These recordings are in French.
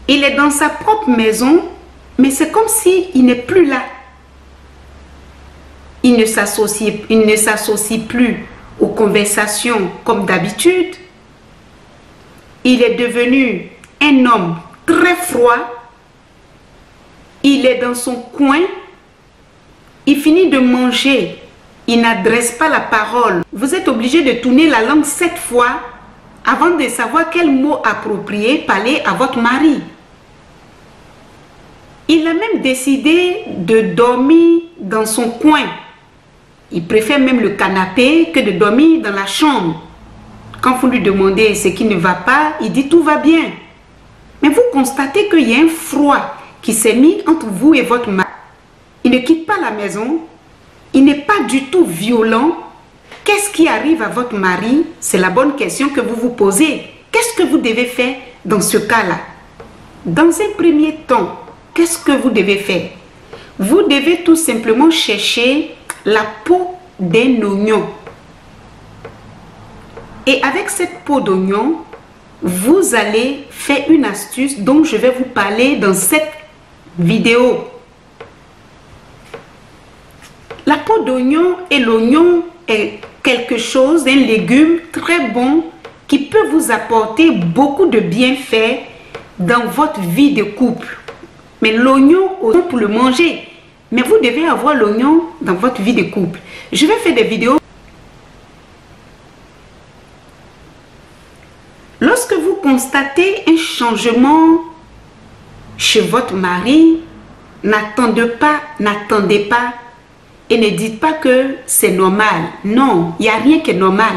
Il est dans sa propre maison, mais c'est comme s'il n'est plus là. Il ne s'associe plus aux conversations comme d'habitude. Il est devenu un homme très froid. Il est dans son coin. Il finit de manger. Il n'adresse pas la parole. Vous êtes obligé de tourner la langue 7 fois avant de savoir quel mot approprié parler à votre mari. Il a même décidé de dormir dans son coin. Il préfère même le canapé que de dormir dans la chambre. Quand vous lui demandez ce qui ne va pas, il dit tout va bien. Mais vous constatez qu'il y a un froid qui s'est mis entre vous et votre mari. Il ne quitte pas la maison. Il n'est pas du tout violent. Qu'est-ce qui arrive à votre mari? C'est la bonne question que vous vous posez. Qu'est-ce que vous devez faire dans ce cas-là? Dans un premier temps, qu'est-ce que vous devez faire? Vous devez tout simplement chercher la peau d'un oignon. Et avec cette peau d'oignon, vous allez faire une astuce dont je vais vous parler dans cette vidéo. La peau d'oignon et l'oignon est quelque chose, un légume très bon qui peut vous apporter beaucoup de bienfaits dans votre vie de couple. Mais l'oignon, pour le manger, mais vous devez avoir l'oignon dans votre vie de couple. Je vais faire des vidéos. Lorsque vous constatez un changement chez votre mari, n'attendez pas et ne dites pas que c'est normal. Non, il n'y a rien qui est normal.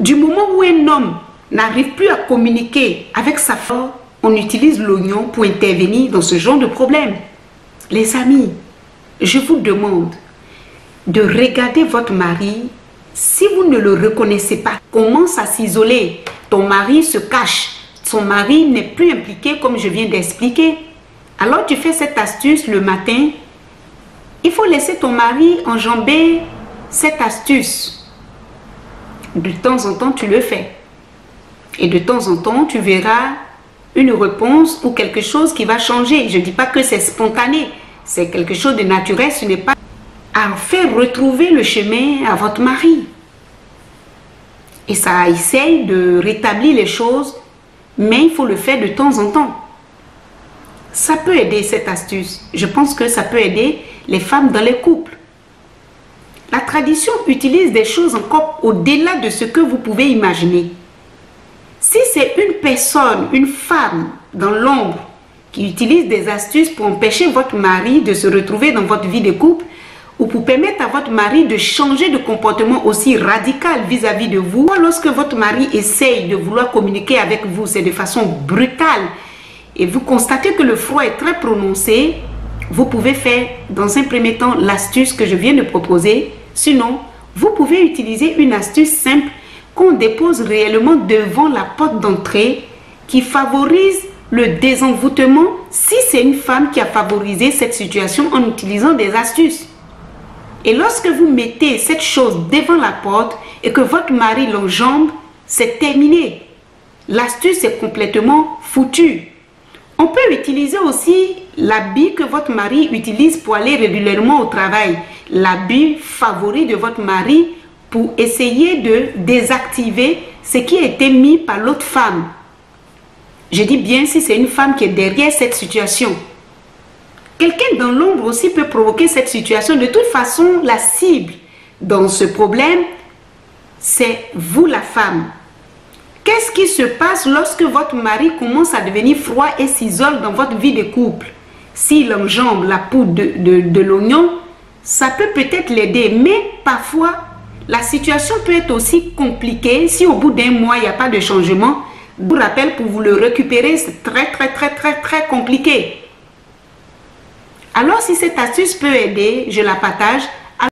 Du moment où un homme n'arrive plus à communiquer avec sa femme, on utilise l'oignon pour intervenir dans ce genre de problème. Les amis, je vous demande de regarder votre mari. Si vous ne le reconnaissez pas, commence à s'isoler. Ton mari se cache. Son mari n'est plus impliqué comme je viens d'expliquer. Alors tu fais cette astuce le matin. Il faut laisser ton mari enjamber cette astuce. De temps en temps, tu le fais. Et de temps en temps, tu verras une réponse ou quelque chose qui va changer. Je ne dis pas que c'est spontané. C'est quelque chose de naturel. Ce n'est pas à faire retrouver le chemin à votre mari. Et ça essaye de rétablir les choses, mais il faut le faire de temps en temps. Ça peut aider cette astuce. Je pense que ça peut aider les femmes dans les couples. La tradition utilise des choses encore au-delà de ce que vous pouvez imaginer. Si c'est une personne, une femme dans l'ombre qui utilise des astuces pour empêcher votre mari de se retrouver dans votre vie de couple ou pour permettre à votre mari de changer de comportement aussi radical vis-à-vis de vous, lorsque votre mari essaye de vouloir communiquer avec vous, c'est de façon brutale et vous constatez que le froid est très prononcé, vous pouvez faire dans un premier temps l'astuce que je viens de proposer. Sinon, vous pouvez utiliser une astuce simple qu'on dépose réellement devant la porte d'entrée qui favorise le désenvoûtement si c'est une femme qui a favorisé cette situation en utilisant des astuces. Et lorsque vous mettez cette chose devant la porte et que votre mari l'enjambe, c'est terminé. L'astuce est complètement foutue. On peut utiliser aussi l'habit que votre mari utilise pour aller régulièrement au travail. L'habit favori de votre mari pour essayer de désactiver ce qui a été mis par l'autre femme. Je dis bien si c'est une femme qui est derrière cette situation. Quelqu'un dans l'ombre aussi peut provoquer cette situation. De toute façon, la cible dans ce problème, c'est vous la femme. Qu'est-ce qui se passe lorsque votre mari commence à devenir froid et s'isole dans votre vie de couple? S'il enjambe la poudre de l'oignon, ça peut peut-être l'aider. Mais parfois, la situation peut être aussi compliquée. Si au bout d'un mois, il n'y a pas de changement, je vous rappelle, pour vous le récupérer, c'est très compliqué. Alors, si cette astuce peut aider, je la partage.